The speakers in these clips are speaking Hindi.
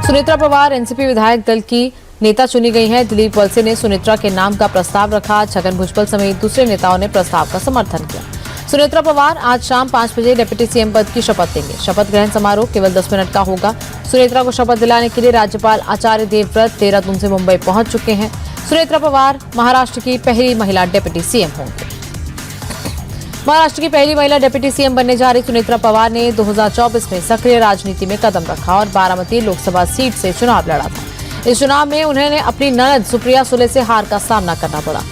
सुनेत्रा पवार एनसीपी विधायक दल की नेता चुनी गई हैं। दिलीप वलसे ने सुनेत्रा के नाम का प्रस्ताव रखा। छगन भुजबल समेत दूसरे नेताओं ने प्रस्ताव का समर्थन किया। सुनेत्रा पवार आज शाम 5 बजे डिप्टी सीएम पद की शपथ लेंगे। शपथ ग्रहण समारोह केवल 10 मिनट का होगा। सुनेत्रा को शपथ दिलाने के लिए राज्यपाल आचार्य देवव्रत देहरादून से मुंबई पहुंच चुके हैं। सुनेत्रा पवार महाराष्ट्र की पहली महिला डिप्टी सीएम होंगी। महाराष्ट्र की पहली महिला डिप्टी सीएम बनने जा रही सुनेत्रा पवार ने 2024 में सक्रिय राजनीति में कदम रखा और बारामती लोकसभा सीट से चुनाव लड़ा था। इस चुनाव में उन्हें अपनी ननद सुप्रिया सुले से हार का सामना करना पड़ा।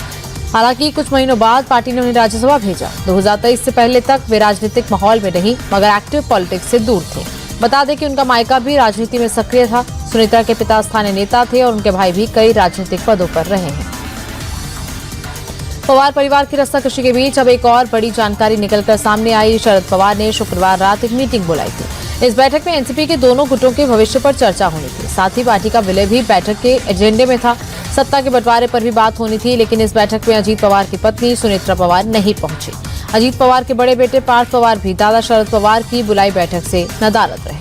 हालांकि कुछ महीनों बाद पार्टी ने उन्हें राज्यसभा भेजा। 2023 से पहले तक वे राजनीतिक माहौल में रही, मगर एक्टिव पॉलिटिक्स से दूर थे। बता दें कि उनका मायका भी राजनीति में सक्रिय था। सुनेत्रा के पिता स्थानीय नेता थे और उनके भाई भी कई राजनीतिक पदों पर रहे हैं। पवार परिवार की रस्साकशी के बीच अब एक और बड़ी जानकारी निकलकर सामने आई। शरद पवार ने शुक्रवार रात एक मीटिंग बुलाई थी। इस बैठक में एनसीपी के दोनों गुटों के भविष्य पर चर्चा होनी थी। साथ ही पार्टी का विलय भी बैठक के एजेंडे में था। सत्ता के बंटवारे पर भी बात होनी थी, लेकिन इस बैठक में अजीत पवार की पत्नी सुनेत्रा पवार नहीं पहुंची। अजीत पवार के बड़े बेटे पार्थ पवार भी दादा शरद पवार की बुलाई बैठक से नदारद रहे।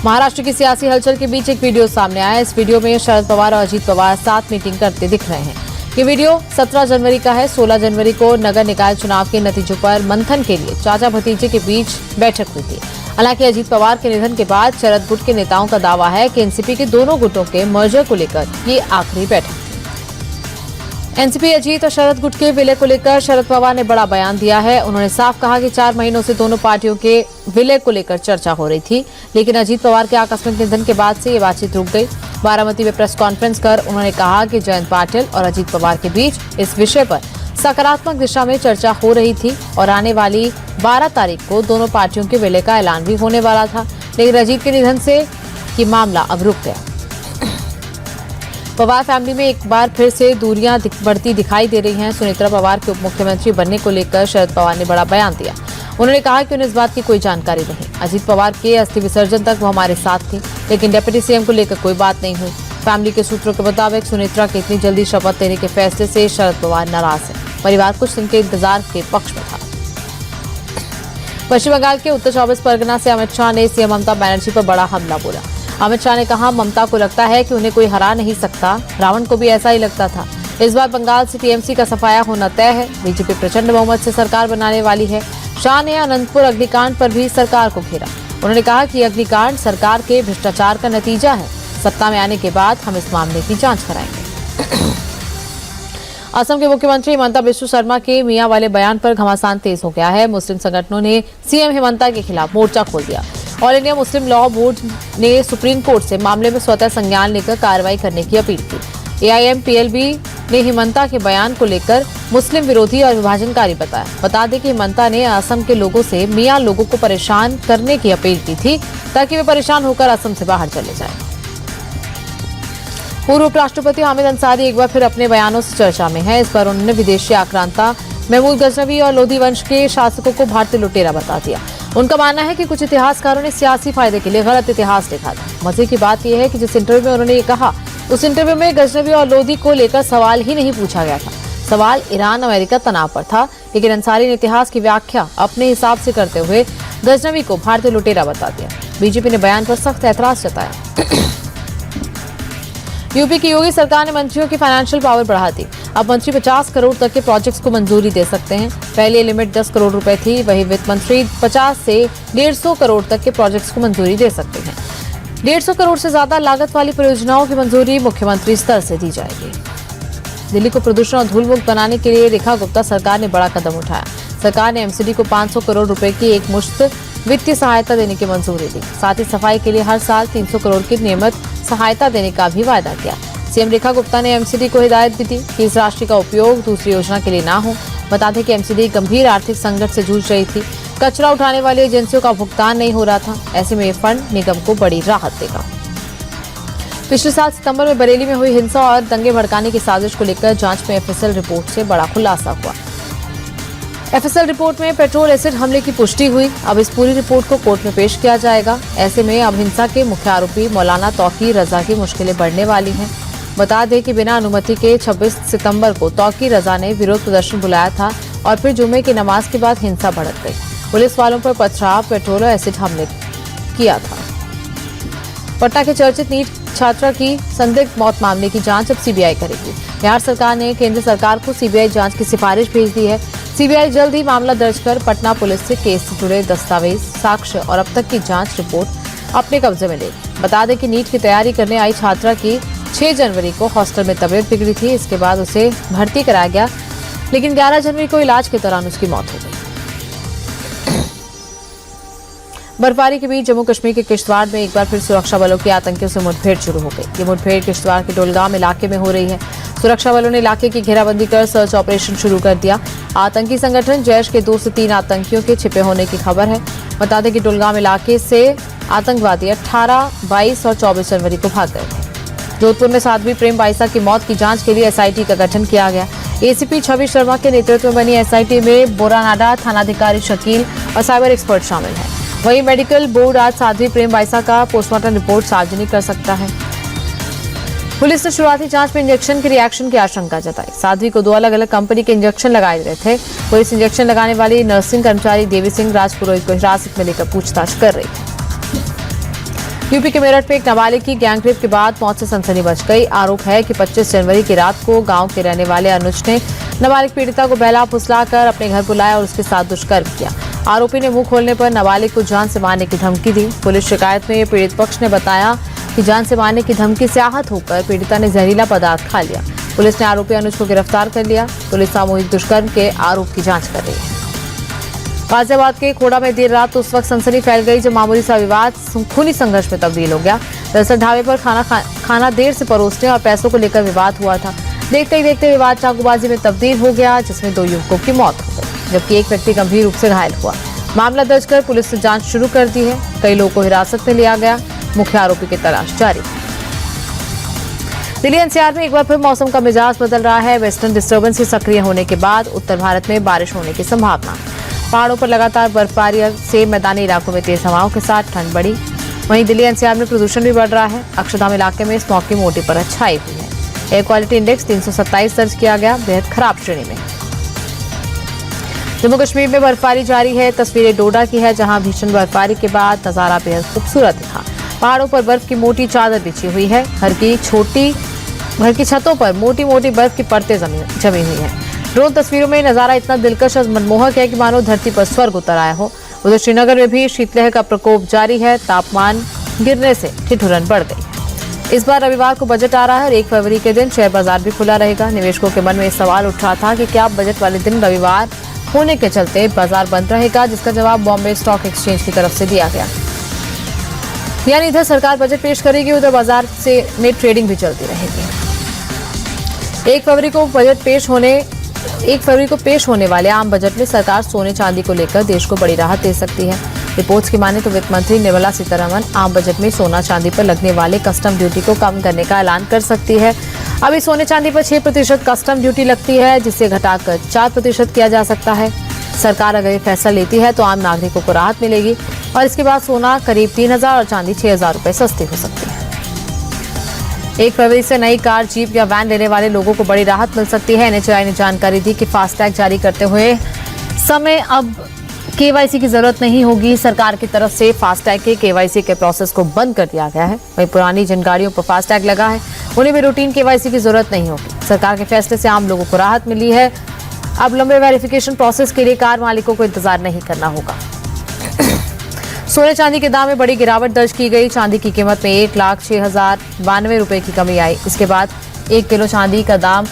महाराष्ट्र की सियासी हलचल के बीच एक वीडियो सामने आया। इस वीडियो में शरद पवार और अजीत पवार साथ मीटिंग करते दिख रहे हैं। ये वीडियो 17 जनवरी का है। 16 जनवरी को नगर निकाय चुनाव के नतीजों पर मंथन के लिए चाचा भतीजे के बीच बैठक हुई थी। हालांकि अजीत पवार के निधन के बाद शरद गुट के नेताओं का दावा है कि एनसीपी के दोनों गुटों के मर्जर को लेकर ये आखिरी बैठक थी। एनसीपी अजीत और शरद गुट के विलय को लेकर शरद पवार ने बड़ा बयान दिया है। उन्होंने साफ कहा कि 4 महीनों से दोनों पार्टियों के विलय को लेकर चर्चा हो रही थी, लेकिन अजीत पवार के आकस्मिक निधन के बाद से ये बातचीत रुक गई। बारामती में प्रेस कॉन्फ्रेंस कर उन्होंने कहा कि जयंत पाटिल और अजीत पवार के बीच इस विषय पर सकारात्मक दिशा में चर्चा हो रही थी और आने वाली 12 तारीख को दोनों पार्टियों के विलय का ऐलान भी होने वाला था, लेकिन अजीत के निधन से ये मामला अब रुक गया। पवार फैमिली में एक बार फिर से दूरियां बढ़ती दिखाई दे रही हैं। सुनेत्रा पवार के उप मुख्यमंत्री बनने को लेकर शरद पवार ने बड़ा बयान दिया। उन्होंने कहा कि उन्हें इस बात की कोई जानकारी नहीं। अजीत पवार के अस्थि विसर्जन तक वो हमारे साथ थे, लेकिन डिप्टी सीएम को लेकर कोई बात नहीं हुई। फैमिली के सूत्रों के मुताबिक सुनेत्रा के इतनी जल्दी शपथ लेने के फैसले से शरद पवार नाराज है। परिवार कुछ दिन के इंतजार के पक्ष में था। पश्चिम बंगाल के उत्तर 24 परगना से अमित शाह ने सीएम ममता बनर्जी पर बड़ा हमला बोला। अमित शाह ने कहा, ममता को लगता है कि उन्हें कोई हरा नहीं सकता। रावण को भी ऐसा ही लगता था। इस बार बंगाल से टीएमसी का सफाया होना तय है। बीजेपी प्रचंड बहुमत से सरकार बनाने वाली है। शाह ने अनंतपुर अग्निकांड पर भी सरकार को घेरा। उन्होंने कहा कि अग्निकांड सरकार के भ्रष्टाचार का नतीजा है। सत्ता में आने के बाद हम इस मामले की जांच कराएंगे। असम के मुख्यमंत्री हिमंता बिश्व शर्मा के मियां वाले बयान पर घमासान तेज हो गया है। मुस्लिम संगठनों ने सीएम हिमंता के खिलाफ मोर्चा खोल दिया। All India Muslim law board ने सुप्रीम कोर्ट से मामले में स्वतः संज्ञान लेकर कार्रवाई करने की अपील की। एआईएम-पीएलबी ने हिमंता के बयान को लेकर मुस्लिम विरोधी और विभाजनकारी बताया। बता दें कि हिमंता ने असम के लोगों से मियां लोगों को परेशान करने की अपील की थी, ताकि वे परेशान होकर असम से बाहर चले जाएं। पूर्व उपराष्ट्रपति हामिद अंसारी एक बार फिर अपने बयानों से चर्चा में है। इस बार उन्होंने विदेशी आक्रांता महमूद गजनवी और लोधी वंश के शासकों को भारतीय लुटेरा बता दिया। उनका मानना है कि कुछ इतिहासकारों ने सियासी फायदे के लिए गलत इतिहास लिखा था। मजे की बात यह है कि जिस इंटरव्यू में उन्होंने ये कहा, उस इंटरव्यू में गजनवी और लोधी को लेकर सवाल ही नहीं पूछा गया था। सवाल ईरान अमेरिका तनाव पर था, लेकिन अंसारी ने इतिहास की व्याख्या अपने हिसाब से करते हुए गजनवी को भारतीय लुटेरा बता दिया। बीजेपी ने बयान पर सख्त ऐतराज जताया। यूपी की योगी सरकार ने मंत्रियों की फाइनेंशियल पावर बढ़ा दी। अब मंत्री 50 करोड़ तक के प्रोजेक्ट्स को मंजूरी दे सकते हैं। पहले ये लिमिट 10 करोड़ रुपए थी। वहीं वित्त मंत्री 50 से 150 करोड़ तक के प्रोजेक्ट्स को मंजूरी दे सकते हैं। 150 करोड़ से ज्यादा लागत वाली परियोजनाओं की मंजूरी मुख्यमंत्री स्तर से दी जाएगी। दिल्ली को प्रदूषण और धूल मुक्त बनाने के लिए रेखा गुप्ता सरकार ने बड़ा कदम उठाया। सरकार ने एमसीडी को 500 करोड़ रुपए की एक मुश्त वित्तीय सहायता देने की मंजूरी दी। साथ ही सफाई के लिए हर साल 300 करोड़ की नियमित सहायता देने का भी वायदा किया। सीएम रेखा गुप्ता ने एमसीडी को हिदायत भी दी कि इस राशि का उपयोग दूसरी योजना के लिए ना हो। बता दें कि एमसीडी गंभीर आर्थिक संकट से जूझ रही थी। कचरा उठाने वाली एजेंसियों का भुगतान नहीं हो रहा था। ऐसे में ये फंड निगम को बड़ी राहत देगा। पिछले साल सितंबर में बरेली में हुई हिंसा और दंगे भड़काने की साजिश को लेकर जांच में एफएसएल रिपोर्ट से बड़ा खुलासा हुआ। एफएसएल रिपोर्ट में पेट्रोल एसिड हमले की पुष्टि हुई। अब इस पूरी रिपोर्ट को कोर्ट में पेश किया जाएगा। ऐसे में अब हिंसा के मुख्य आरोपी मौलाना तौकीर रजा की मुश्किलें बढ़ने वाली हैं। बता दें कि बिना अनुमति के 26 सितंबर को तौकीर रजा ने विरोध प्रदर्शन बुलाया था और फिर जुमे की नमाज के बाद हिंसा भड़क गई। पुलिस वालों पर पथराव, पेट्रोल और एसिड हमले किया था। पटना के चर्चित नीट छात्रा की संदिग्ध मौत मामले की जांच अब सीबीआई करेगी। बिहार सरकार ने केंद्र सरकार को सीबीआई जांच की सिफारिश भेज दी है। सीबीआई जल्द ही मामला दर्ज कर पटना पुलिस से केस से जुड़े दस्तावेज, साक्ष्य और अब तक की जांच रिपोर्ट अपने कब्जे में लेगी। बता दें कि नीट की तैयारी करने आई छात्रा की 6 जनवरी को हॉस्टल में तबीयत बिगड़ी थी। इसके बाद उसे भर्ती कराया गया, लेकिन 11 जनवरी को इलाज के दौरान उसकी मौत हो गई। बर्फबारी के बीच जम्मू कश्मीर के किश्तवाड़ में एक बार फिर सुरक्षा बलों की आतंकियों से मुठभेड़ शुरू हो गई। ये मुठभेड़ किश्तवाड़ के डोलगाम इलाके में हो रही है। सुरक्षा बलों ने इलाके की घेराबंदी कर सर्च ऑपरेशन शुरू कर दिया। आतंकी संगठन जैश के 2 से 3 आतंकियों के छिपे होने की खबर है। बता दें कि डोलगाम इलाके से आतंकवादी 18, 22 और 24 जनवरी को भाग गए थे। जोधपुर में साध्वी प्रेम बाइसा की मौत की जांच के लिए एसआईटी का गठन किया गया। एसीपी छवि शर्मा के नेतृत्व में बनी एसआईटी में बोरानाडा थानाधिकारी शकील और साइबर एक्सपर्ट शामिल हैं। वहीं मेडिकल बोर्ड आज साध्वी प्रेम बाइसा का पोस्टमार्टम रिपोर्ट सार्वजनिक कर सकता है। पुलिस ने शुरुआती जांच में इंजेक्शन के रिएक्शन की आशंका जताई। साध्वी को 2 अलग अलग कंपनी के इंजेक्शन लगाए गए थे। पुलिस इंजेक्शन लगाने वाली नर्सिंग कर्मचारी देवी सिंह राजपुरोहित को हिरासत में लेकर पूछताछ कर रही है। यूपी के मेरठ में एक नाबालिग की गैंगरेप के बाद मौत से सनसनी मच गई। आरोप है कि 25 जनवरी की रात को गांव के रहने वाले अनुज ने नाबालिग पीड़िता को बहला फुसलाकर अपने घर बुलाया और उसके साथ दुष्कर्म किया। आरोपी ने मुंह खोलने पर नाबालिग को जान से मारने की धमकी दी। पुलिस शिकायत में पीड़ित पक्ष ने बताया कि जान से मारने की धमकी से आहत होकर पीड़िता ने जहरीला पदार्थ खा लिया। पुलिस ने आरोपी अनुज को गिरफ्तार कर लिया। पुलिस सामूहिक दुष्कर्म के आरोप की जांच कर रही है। गाजियाबाद के खोड़ा में देर रात उस वक्त सनसनी फैल गई जब मामूली सा विवाद खूनी संघर्ष में तब्दील हो गया। दरअसल ढाबे पर खाना देर से परोसने और पैसों को लेकर विवाद हुआ था। देखते ही देखते विवाद चाकूबाजी में तब्दील हो गया, जिसमें 2 युवकों की मौत हो गई, जबकि एक व्यक्ति गंभीर रूप से घायल हुआ। मामला दर्ज कर पुलिस ने जांच शुरू कर दी है। कई लोगों को हिरासत में लिया गया। मुख्य आरोपी की तलाश जारी है। दिल्ली एनसीआर में एक बार फिर मौसम का मिजाज बदल रहा है। वेस्टर्न डिस्टर्बेंस के सक्रिय होने के बाद उत्तर भारत में बारिश होने की संभावना। पहाड़ों पर लगातार बर्फबारी से मैदानी इलाकों में तेज हवाओं के साथ ठंड बढ़ी। वहीं दिल्ली एनसीआर में प्रदूषण भी बढ़ रहा है। अक्षरधाम इलाके में स्मॉग की मोटी परत छाई हुई है। एयर क्वालिटी इंडेक्स 327 दर्ज किया गया, बेहद खराब श्रेणी में। जम्मू कश्मीर में बर्फबारी जारी है। तस्वीरें डोडा की है, जहां भीषण बर्फबारी के बाद नजारा बेहद खूबसूरत दिखा। पहाड़ों पर बर्फ की मोटी चादर बिछी हुई है। घर की छतों पर मोटी मोटी बर्फ की परतें जमी हुई हैं। ड्रोन तस्वीरों में नजारा इतना दिलकश और मनमोहक है कि मानो धरती पर स्वर्ग उतर आया हो। उधर श्रीनगर में भी शीतलहर का प्रकोप जारी है। तापमान गिरने से ठिठुरन बढ़ गई। इस बार रविवार को बजट आ रहा है और 1 फरवरी के दिन शेयर बाजार भी खुला रहेगा। निवेशकों के मन में इस सवाल उठ रहा था कि क्या बजट वाले दिन रविवार होने के चलते बाजार बंद रहेगा, जिसका जवाब बॉम्बे स्टॉक एक्सचेंज की तरफ से दिया गया। यानी इधर सरकार बजट पेश करेगी, उधर बाजार में ट्रेडिंग भी चलती रहेगी। 1 फरवरी को पेश होने वाले आम बजट में सरकार सोने चांदी को लेकर देश को बड़ी राहत दे सकती है। रिपोर्ट्स की माने तो वित्त मंत्री निर्मला सीतारमण आम बजट में सोना चांदी पर लगने वाले कस्टम ड्यूटी को कम करने का ऐलान कर सकती है। अभी सोने चांदी पर 6% कस्टम ड्यूटी लगती है, जिसे घटाकर 4% किया जा सकता है। सरकार अगर ये फैसला लेती है तो आम नागरिकों को राहत मिलेगी और इसके बाद सोना करीब 3,000 और चांदी 6,000 रुपए सस्ती हो सकती है। 1 फरवरी से नई कार, जीप या वैन लेने वाले लोगों को बड़ी राहत मिल सकती है। एनएचएआई ने जानकारी दी कि फास्टैग जारी करते हुए समय अब केवाईसी की जरूरत नहीं होगी। सरकार की तरफ से फास्टैग के केवाईसी के प्रोसेस को बंद कर दिया गया है। वहीं पुरानी जिन गाड़ियों पर फास्टैग लगा है उन्हें भी रूटीन केवाईसी की जरूरत नहीं होगी। सरकार के फैसले से आम लोगों को राहत मिली है। अब लंबे वेरिफिकेशन प्रोसेस के लिए कार मालिकों को इंतजार नहीं करना होगा। सोने चांदी के दाम में बड़ी गिरावट दर्ज की गई। चांदी की कीमत में 1,06,092 रुपए की कमी आई। इसके बाद 1 किलो चांदी का दाम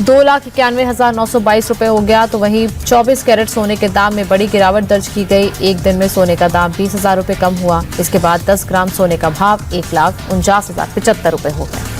2,91,922 रुपए हो गया। तो वहीं 24 कैरेट सोने के दाम में बड़ी गिरावट दर्ज की गई। एक दिन में सोने का दाम 20,000 रुपए कम हुआ। इसके बाद 10 ग्राम सोने का भाव 1,49,075 रुपए हो गया।